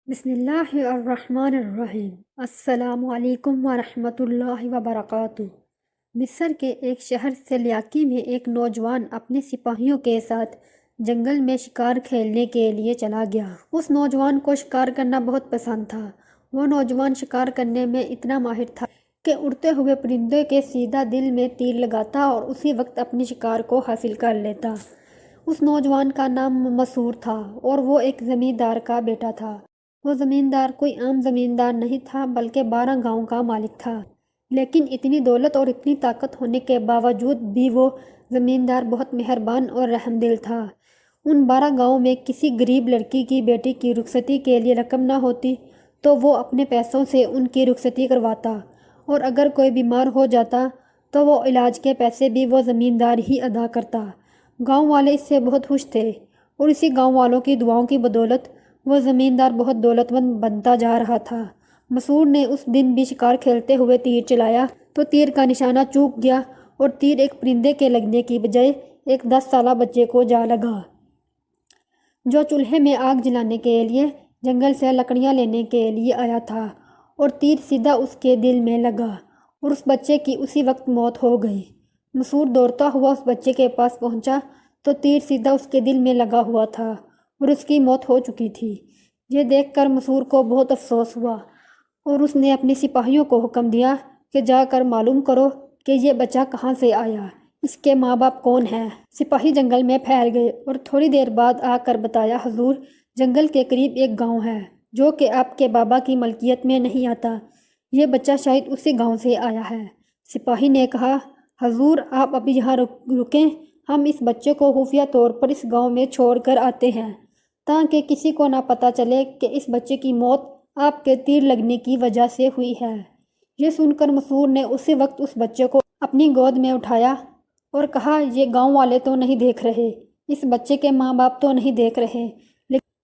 بسم اللہ الرحمن الرحیم۔ السلام علیکم ورحمۃ اللہ وبرکاتہ۔ مصر کے ایک شہر سلیاکی میں ایک نوجوان اپنے سپاہیوں کے ساتھ جنگل میں شکار کھیلنے کے لیے چلا گیا۔ اس نوجوان کو شکار کرنا بہت پسند تھا۔ وہ نوجوان شکار کرنے میں اتنا ماہر تھا کہ اڑتے ہوئے پرندے کے سیدھا دل میں تیر لگاتا اور اسی وقت اپنے شکار کو حاصل کر لیتا۔ اس نوجوان کا نام مسرور تھا اور وہ ایک زمیندار کا بیٹا تھا۔ وہ زمیندار کوئی عام زمیندار نہیں تھا بلکہ 12 گاؤں کا مالک تھا، لیکن اتنی دولت اور اتنی طاقت ہونے کے باوجود بھی وہ زمیندار بہت مہربان اور رحم دل تھا۔ ان 12 گاؤں میں کسی غریب لڑکی کی بیٹی کی رخصتی کے لیے رقم نہ ہوتی تو وہ اپنے پیسوں سے ان کی رخصتی کرواتا، اور اگر کوئی بیمار ہو جاتا تو وہ علاج کے پیسے بھی وہ زمیندار ہی ادا کرتا۔ گاؤں والے اس سے بہت خوش تھے اور اسی گاؤں والوں کی دعاؤں کی بدولت وہ زمیندار بہت دولت مند بنتا جا رہا تھا۔ مسرور نے اس دن بھی شکار کھیلتے ہوئے تیر چلایا تو تیر کا نشانہ چوک گیا اور تیر ایک پرندے کے لگنے کی بجائے ایک 10 سالہ بچے کو جا لگا، جو چولہے میں آگ جلانے کے لیے جنگل سے لکڑیاں لینے کے لیے آیا تھا، اور تیر سیدھا اس کے دل میں لگا اور اس بچے کی اسی وقت موت ہو گئی۔ مسرور دوڑتا ہوا اس بچے کے پاس پہنچا تو تیر سیدھا اس کے دل میں لگا ہوا تھا اور اس کی موت ہو چکی تھی۔ یہ دیکھ کر مسرور کو بہت افسوس ہوا اور اس نے اپنے سپاہیوں کو حکم دیا کہ جا کر معلوم کرو کہ یہ بچہ کہاں سے آیا، اس کے ماں باپ کون ہیں۔ سپاہی جنگل میں پھیل گئے اور تھوڑی دیر بعد آ کر بتایا، حضور، جنگل کے قریب ایک گاؤں ہے جو کہ آپ کے بابا کی ملکیت میں نہیں آتا۔ یہ بچہ شاید اسی گاؤں سے آیا ہے۔ سپاہی نے کہا، حضور آپ ابھی یہاں رکیں، ہم اس بچے کو خفیہ طور پر اس گاؤں میں چھوڑ کر آتے ہیں تاکہ کسی کو نہ پتہ چلے کہ اس بچے کی موت آپ کے تیر لگنے کی وجہ سے ہوئی ہے۔ یہ سن کر مسرور نے اسی وقت اس بچے کو اپنی گود میں اٹھایا اور کہا، یہ گاؤں والے تو نہیں دیکھ رہے، اس بچے کے ماں باپ تو نہیں دیکھ رہے،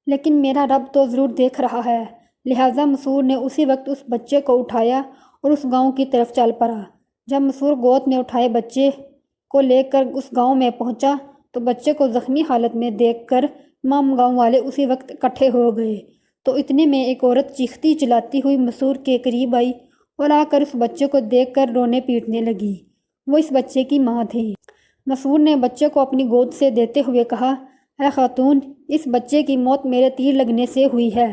لیکن میرا رب تو ضرور دیکھ رہا ہے۔ لہٰذا مسرور نے اسی وقت اس بچے کو اٹھایا اور اس گاؤں کی طرف چل پڑا۔ جب مسرور گود میں اٹھائے بچے کو لے کر اس گاؤں میں پہنچا تو بچے کو زخمی حالت میں دیکھ کر تمام گاؤں والے اسی وقت اکٹھے ہو گئے تو اتنے میں ایک عورت چیختی چلاتی ہوئی مسرور کے قریب آئی اور آ کر اس بچے کو دیکھ کر رونے پیٹنے لگی۔ وہ اس بچے کی ماں تھی۔ مسرور نے بچے کو اپنی گود سے دیتے ہوئے کہا، اے خاتون، اس بچے کی موت میرے تیر لگنے سے ہوئی ہے،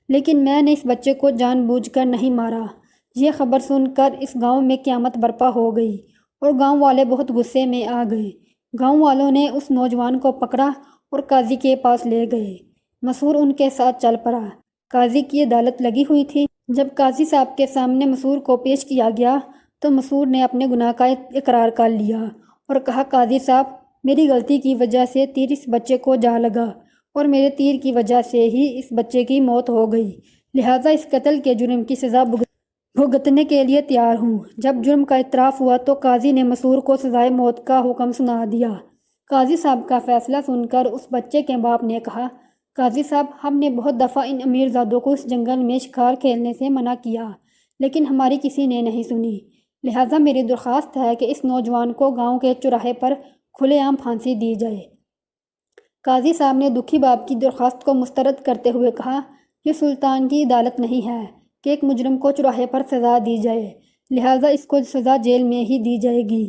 لیکن میں نے اس بچے کو جان بوجھ کر نہیں مارا۔ یہ خبر سن کر اس گاؤں میں قیامت برپا ہو گئی اور گاؤں والے بہت غصے میں آ گئے۔ گاؤں والوں نے اس نوجوان کو پکڑا اور قاضی کے پاس لے گئے۔ مسرور ان کے ساتھ چل پڑا۔ قاضی کی عدالت لگی ہوئی تھی۔ جب قاضی صاحب کے سامنے مسرور کو پیش کیا گیا تو مسرور نے اپنے گناہ کا اقرار کر لیا اور کہا، قاضی صاحب، میری غلطی کی وجہ سے تیر اس بچے کو جا لگا اور میرے تیر کی وجہ سے ہی اس بچے کی موت ہو گئی، لہٰذا اس قتل کے جرم کی سزا بھگتنے کے لیے تیار ہوں۔ جب جرم کا اعتراف ہوا تو قاضی نے مسرور کو سزائے موت کا حکم سنا دیا۔ قاضی صاحب کا فیصلہ سن کر اس بچے کے باپ نے کہا، قاضی صاحب، ہم نے بہت دفعہ ان امیر زادوں کو اس جنگل میں شکار کھیلنے سے منع کیا، لیکن ہماری کسی نے نہیں سنی، لہٰذا میری درخواست ہے کہ اس نوجوان کو گاؤں کے چوراہے پر کھلے عام پھانسی دی جائے۔ قاضی صاحب نے دکھی باپ کی درخواست کو مسترد کرتے ہوئے کہا، یہ سلطان کی عدالت نہیں ہے کہ ایک مجرم کو چوراہے پر سزا دی جائے، لہٰذا اس کو سزا جیل میں ہی دی جائے گی۔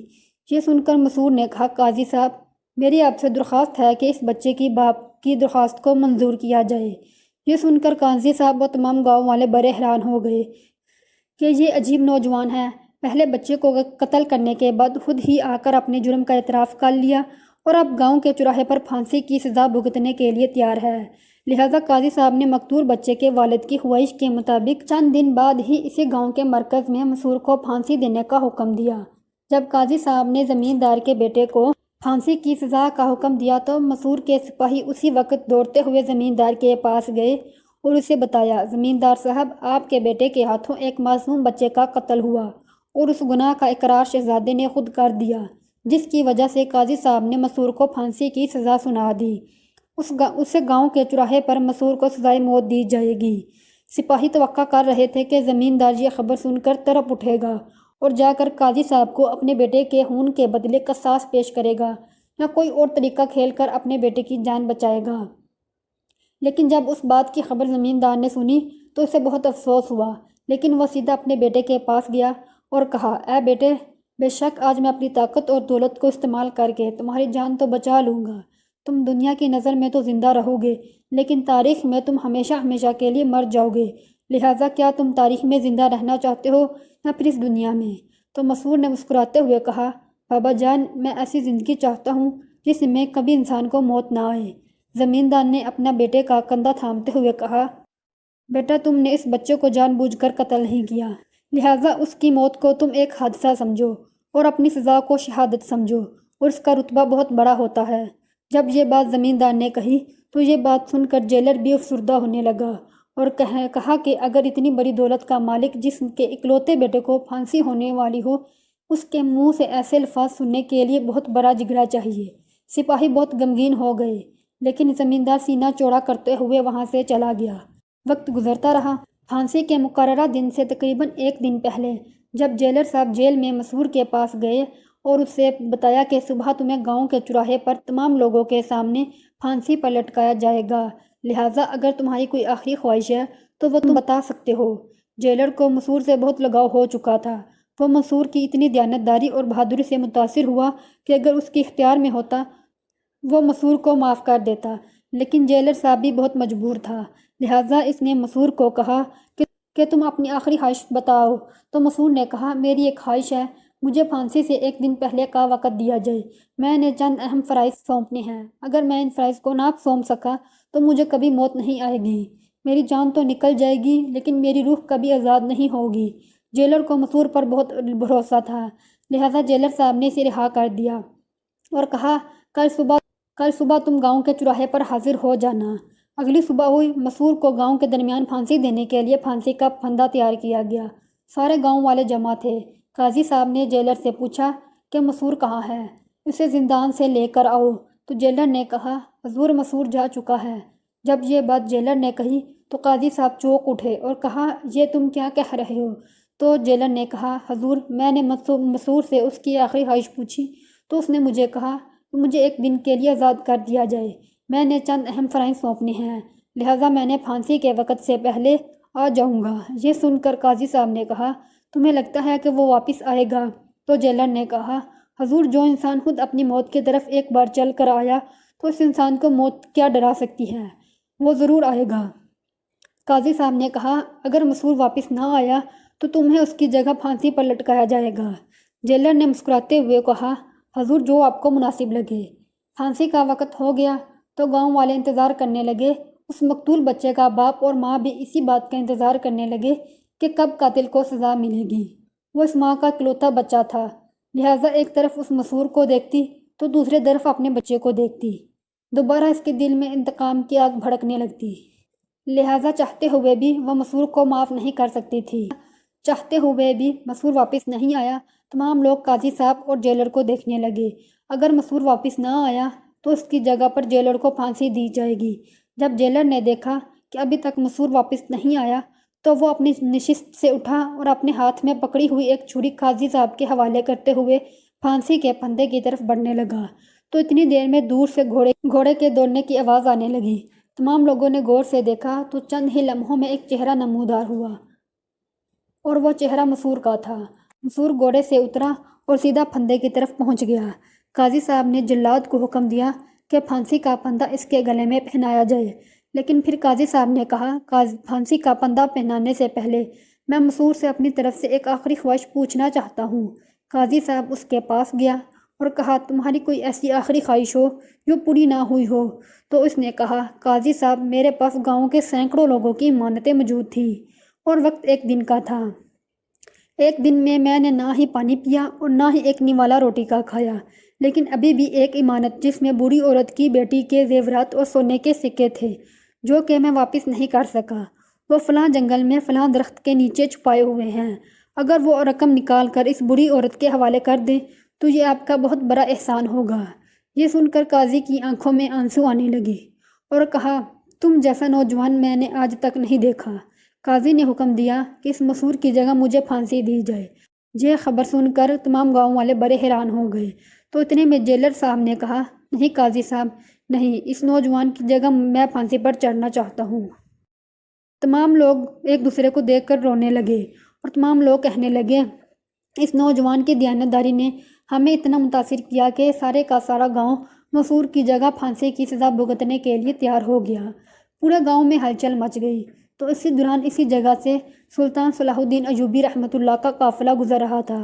یہ سن کر مسرور نے کہا، قاضی صاحب، میری آپ سے درخواست ہے کہ اس بچے کی باپ کی درخواست کو منظور کیا جائے۔ یہ سن کر قاضی صاحب و تمام گاؤں والے بڑے حیران ہو گئے کہ یہ عجیب نوجوان ہے، پہلے بچے کو قتل کرنے کے بعد خود ہی آ کر اپنے جرم کا اعتراف کر لیا اور اب گاؤں کے چوراہے پر پھانسی کی سزا بھگتنے کے لیے تیار ہے۔ لہٰذا قاضی صاحب نے مقتول بچے کے والد کی خواہش کے مطابق چند دن بعد ہی اسی گاؤں کے مرکز میں مسرور کو پھانسی دینے کا حکم دیا۔ جب قاضی صاحب نے زمیندار کے بیٹے کو پھانسی کی سزا کا حکم دیا تو مسرور کے سپاہی اسی وقت دوڑتے ہوئے زمیندار کے پاس گئے اور اسے بتایا، زمیندار صاحب، آپ کے بیٹے کے ہاتھوں ایک معصوم بچے کا قتل ہوا اور اس گناہ کا اقرار شہزادے نے خود کر دیا، جس کی وجہ سے قاضی صاحب نے مسرور کو پھانسی کی سزا سنا دی۔ اسے گاؤں کے چوراہے پر مسرور کو سزائے موت دی جائے گی۔ سپاہی توقع کر رہے تھے کہ زمیندار یہ خبر سن کر تڑپ اٹھے گا اور جا کر قاضی صاحب کو اپنے بیٹے کے خون کے بدلے قصاص پیش کرے گا یا کوئی اور طریقہ کھیل کر اپنے بیٹے کی جان بچائے گا، لیکن جب اس بات کی خبر زمیندار نے سنی تو اسے بہت افسوس ہوا، لیکن وہ سیدھا اپنے بیٹے کے پاس گیا اور کہا، اے بیٹے، بے شک آج میں اپنی طاقت اور دولت کو استعمال کر کے تمہاری جان تو بچا لوں گا۔ تم دنیا کی نظر میں تو زندہ رہو گے، لیکن تاریخ میں تم ہمیشہ ہمیشہ کے لیے مر جاؤ گے، لہٰذا کیا تم تاریخ میں زندہ رہنا چاہتے ہو یا پھر اس دنیا میں؟ تو مسرور نے مسکراتے ہوئے کہا، بابا جان، میں ایسی زندگی چاہتا ہوں جس میں کبھی انسان کو موت نہ آئے۔ زمیندار نے اپنا بیٹے کا کندھا تھامتے ہوئے کہا، بیٹا، تم نے اس بچے کو جان بوجھ کر قتل نہیں کیا، لہٰذا اس کی موت کو تم ایک حادثہ سمجھو اور اپنی سزا کو شہادت سمجھو، اور اس کا رتبہ بہت بڑا ہوتا ہے۔ جب یہ بات زمیندار نے کہی تو یہ بات سن کر جیلر بھی افسردہ ہونے لگا اور کہا کہ اگر اتنی بڑی دولت کا مالک جس کے اکلوتے بیٹے کو پھانسی ہونے والی ہو، اس کے منہ سے ایسے الفاظ سننے کے لیے بہت بڑا جگرا چاہیے۔ سپاہی بہت غمگین ہو گئے، لیکن زمیندار سینہ چوڑا کرتے ہوئے وہاں سے چلا گیا۔ وقت گزرتا رہا۔ پھانسی کے مقررہ دن سے تقریباً ایک دن پہلے جب جیلر صاحب جیل میں مسرور کے پاس گئے اور اسے بتایا کہ صبح تمہیں گاؤں کے چوراہے پر تمام لوگوں کے سامنے پھانسی پر لٹکایا جائے گا، لہٰذا اگر تمہاری کوئی آخری خواہش ہے تو وہ تم بتا سکتے ہو۔ جیلر کو مسرور سے بہت لگاؤ ہو چکا تھا۔ وہ مسرور کی اتنی دیانتداری اور بہادری سے متاثر ہوا کہ اگر اس کے اختیار میں ہوتا وہ مسرور کو معاف کر دیتا، لیکن جیلر صاحب بھی بہت مجبور تھا، لہٰذا اس نے مسرور کو کہا کہ تم اپنی آخری خواہش بتاؤ۔ تو مسرور نے کہا، میری ایک خواہش ہے، مجھے پھانسی سے ایک دن پہلے کا وقت دیا جائے، میں نے چند اہم فرائض سونپنے ہیں، اگر میں ان فرائض کو نہ سونپ سکا تو مجھے کبھی موت نہیں آئے گی، میری جان تو نکل جائے گی لیکن میری روح کبھی آزاد نہیں ہوگی۔ جیلر کو مسرور پر بہت بھروسہ تھا، لہٰذا جیلر صاحب نے اسے رہا کر دیا اور کہا، کل صبح تم گاؤں کے چوراہے پر حاضر ہو جانا۔ اگلی صبح ہوئی۔ مسرور کو گاؤں کے درمیان پھانسی دینے کے لیے پھانسی کا پھندا تیار کیا گیا۔ سارے گاؤں والے جمع تھے۔ قاضی صاحب نے جیلر سے پوچھا کہ مسرور کہاں ہے، اسے زندان سے لے کر آؤ۔ تو جیلر نے کہا، حضور، مسرور جا چکا ہے۔ جب یہ بات جیلر نے کہی تو قاضی صاحب چونک اٹھے اور کہا، یہ تم کیا کہہ رہے ہو؟ تو جیلر نے کہا، حضور، میں نے مسرور سے اس کی آخری خواہش پوچھی تو اس نے مجھے کہا کہ مجھے ایک دن کے لیے آزاد کر دیا جائے، میں نے چند اہم فرائض سونپنے ہیں، لہٰذا میں نے پھانسی کے وقت سے پہلے آ جاؤں گا۔ یہ سن کر قاضی صاحب نے کہا، تمہیں لگتا ہے کہ وہ واپس آئے گا؟ تو جیلر نے کہا، حضور، جو انسان خود اپنی موت کی طرف ایک بار چل کر آیا تو اس انسان کو موت کیا ڈرا سکتی ہے، وہ ضرور آئے گا۔ قاضی صاحب نے کہا، اگر مسرور واپس نہ آیا تو تمہیں اس کی جگہ پھانسی پر لٹکایا جائے گا۔ جیلر نے مسکراتے ہوئے کہا، حضور، جو آپ کو مناسب لگے۔ پھانسی کا وقت ہو گیا تو گاؤں والے انتظار کرنے لگے۔ اس مقتول بچے کا باپ اور ماں بھی اسی بات کا انتظار کرنے لگے کہ کب قاتل کو سزا ملے گی۔ وہ اس ماں کا اکلوتا بچہ تھا، لہٰذا ایک طرف اس مسرور کو دیکھتی تو دوسری طرف اپنے بچے کو دیکھتی۔ دوبارہ اس کے دل میں انتقام کی آگ بھڑکنے لگتی، لہٰذا چاہتے ہوئے بھی وہ مسرور کو معاف نہیں کر سکتی تھی۔ چاہتے ہوئے بھی مسرور واپس نہیں آیا۔ تمام لوگ قاضی صاحب اور جیلر کو دیکھنے لگے۔ اگر مسرور واپس نہ آیا تو اس کی جگہ پر جیلر کو پھانسی دی جائے گی۔ جب جیلر نے دیکھا کہ ابھی تک مسرور واپس نہیں آیا تو وہ اپنی نشست سے اٹھا اور اپنے ہاتھ میں پکڑی ہوئی ایک چھری قاضی صاحب کے حوالے کرتے ہوئے پھانسی کے پھندے کی طرف بڑھنے لگا۔ تو اتنی دیر میں دور سے گھوڑے کے دوڑنے کی آواز آنے لگی۔ تمام لوگوں نے غور سے دیکھا تو چند ہی لمحوں میں ایک چہرہ نمودار ہوا اور وہ چہرہ مسرور کا تھا۔ مسرور گھوڑے سے اترا اور سیدھا پھندے کی طرف پہنچ گیا۔ قاضی صاحب نے جلاد کو حکم دیا کہ پھانسی کا پھندا اس کے گلے میں پہنایا جائے، لیکن پھر قاضی صاحب نے کہا، پھانسی کا پھندا پہنانے سے پہلے میں مسرور سے اپنی طرف سے ایک آخری خواہش پوچھنا چاہتا ہوں۔ قاضی صاحب اس کے پاس گیا اور کہا، تمہاری کوئی ایسی آخری خواہش ہو جو پوری نہ ہوئی ہو؟ تو اس نے کہا، قاضی صاحب، میرے پاس گاؤں کے سینکڑوں لوگوں کی امانتیں موجود تھیں اور وقت ایک دن کا تھا۔ ایک دن میں نے نہ ہی پانی پیا اور نہ ہی ایک نوالا روٹی کا کھایا، لیکن ابھی بھی ایک امانت جس میں بوڑھی عورت کی بیٹی کے زیورات اور سونے کے سکے تھے جو کہ میں واپس نہیں کر سکا، وہ فلاں جنگل میں فلاں درخت کے نیچے چھپائے ہوئے ہیں، اگر وہ رقم نکال کر اس بوڑھی عورت کے حوالے کر دیں تو یہ آپ کا بہت بڑا احسان ہوگا۔ یہ سن کر قاضی کی آنکھوں میں آنسو آنے لگے اور کہا، تم جیسا نوجوان میں نے آج تک نہیں دیکھا۔ قاضی نے حکم دیا کہ اس مسرور کی جگہ مجھے پھانسی دی جائے۔ یہ خبر سن کر تمام گاؤں والے بڑے حیران ہو گئے۔ تو اتنے میں جیلر صاحب نے کہا، نہیں قاضی صاحب، نہیں، اس نوجوان کی جگہ میں پھانسی پر چڑھنا چاہتا ہوں۔ تمام لوگ ایک دوسرے کو دیکھ کر رونے لگے اور تمام لوگ کہنے لگے، اس نوجوان کی دیانتداری نے ہمیں اتنا متاثر کیا کہ سارے کا سارا گاؤں مسرور کی جگہ پھانسی کی سزا بھگتنے کے لیے تیار ہو گیا۔ پورے گاؤں میں ہلچل مچ گئی۔ تو اسی دوران اسی جگہ سے سلطان صلاح الدین ایوبی رحمۃ اللہ کا قافلہ گزر رہا تھا۔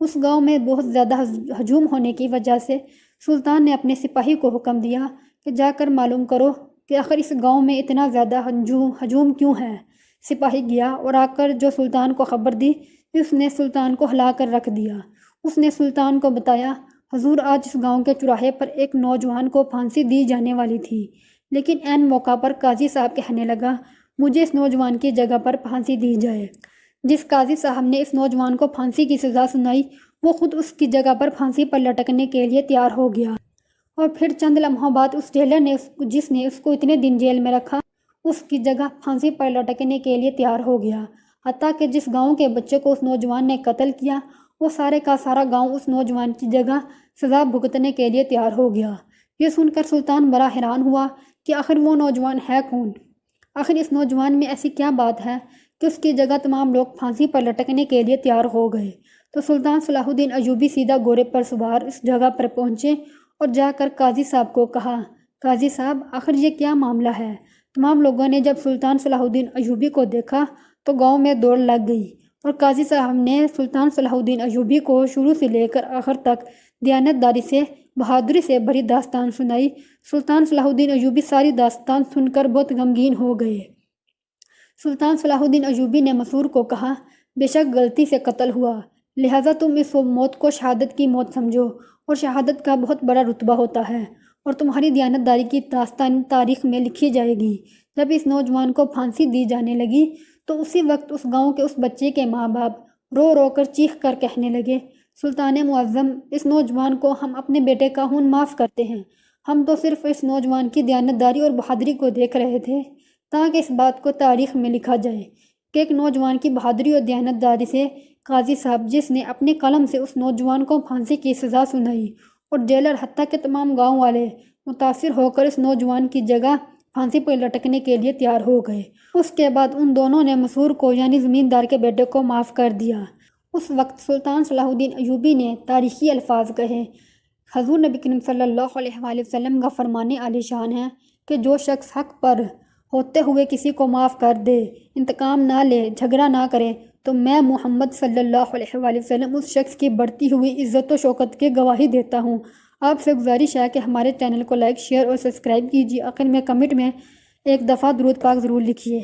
اس گاؤں میں بہت زیادہ ہجوم ہونے کی وجہ سے سلطان نے اپنے سپاہی کو حکم دیا کہ جا کر معلوم کرو کہ آخر اس گاؤں میں اتنا زیادہ ہجوم کیوں ہے۔ سپاہی گیا اور آ کر جو سلطان کو خبر دی، اس نے سلطان کو ہلا کر رکھ دیا۔ اس نے سلطان کو بتایا، حضور آج اس گاؤں کے چوراہے پر ایک نوجوان کو پھانسی دی جانے والی تھی، لیکن عین موقع پر قاضی صاحب کہنے لگا مجھے اس نوجوان کی جگہ پر پھانسی دی جائے۔ جس قاضی صاحب نے اس نوجوان کو پھانسی کی سزا سنائی، وہ خود اس کی جگہ پر پھانسی پر لٹکنے کے لیے تیار ہو گیا۔ اور پھر چند لمحوں بعد اس جیلر نے جس نے اس کو اتنے دن جیل میں رکھا، اس کی جگہ پھانسی پر لٹکنے کے لیے تیار ہو گیا۔ حتیٰ کہ جس گاؤں کے بچے کو اس نوجوان نے قتل کیا، وہ سارے کا سارا گاؤں اس نوجوان کی جگہ سزا بھگتنے کے لیے تیار ہو گیا۔ یہ سن کر سلطان بڑا حیران ہوا کہ آخر وہ نوجوان ہے کون؟ آخر اس نوجوان میں ایسی کیا بات ہے کہ اس کی جگہ تمام لوگ پھانسی پر لٹکنے کے لیے تیار ہو گئے؟ تو سلطان صلاح الدین ایوبی سیدھا گھوڑے پر سوار اس جگہ پر پہنچے اور جا کر قاضی صاحب کو کہا، قاضی صاحب آخر یہ کیا معاملہ ہے؟ تمام لوگوں نے جب سلطان صلاح الدین ایوبی کو دیکھا تو گاؤں میں دوڑ لگ گئی اور قاضی صاحب نے سلطان صلاح الدین ایوبی کو شروع سے لے کر آخر تک دیانتداری سے بہادری سے بھری داستان سنائی۔ سلطان صلاح الدین ایوبی ساری داستان سن کر بہت غمگین ہو گئے۔ سلطان صلاح الدین ایوبی نے مسرور کو کہا، بے شک غلطی سے قتل ہوا، لہٰذا تم اس موت کو شہادت کی موت سمجھو، اور شہادت کا بہت بڑا رتبہ ہوتا ہے، اور تمہاری دیانتداری کی داستان تاریخ میں لکھی جائے گی۔ جب اس نوجوان کو پھانسی دی جانے لگی تو اسی وقت اس گاؤں کے اس بچے کے ماں باپ رو رو کر چیخ کر کہنے لگے، سلطان معظم، اس نوجوان کو ہم اپنے بیٹے کا خون معاف کرتے ہیں۔ ہم تو صرف اس نوجوان کی دیانتداری اور بہادری کو دیکھ رہے تھے تاکہ اس بات کو تاریخ میں لکھا جائے کہ ایک نوجوان کی بہادری اور دیانتداری سے قاضی صاحب جس نے اپنے قلم سے اس نوجوان کو پھانسی کی سزا سنائی، اور جیلر حتیٰ کہ تمام گاؤں والے متاثر ہو کر اس نوجوان کی جگہ پھانسی پر لٹکنے کے لیے تیار ہو گئے۔ اس کے بعد ان دونوں نے مسرور کو یعنی زمیندار کے بیٹے کو معاف کر دیا۔ اس وقت سلطان صلاح الدین ایوبی نے تاریخی الفاظ کہے۔ حضور نبی کریم صلی اللہ علیہ وآلہ وسلم کا فرمان عالی شان ہے کہ جو شخص حق پر ہوتے ہوئے کسی کو معاف کر دے، انتقام نہ لے، جھگڑا نہ کرے، تو میں محمد صلی اللہ علیہ وآلہ وسلم اس شخص کی بڑھتی ہوئی عزت و شوکت کی گواہی دیتا ہوں۔ آپ سے گزارش ہے کہ ہمارے چینل کو لائک، شیئر اور سبسکرائب کیجیے۔ آخر میں کمنٹ میں ایک دفعہ درود پاک ضرور لکھیے۔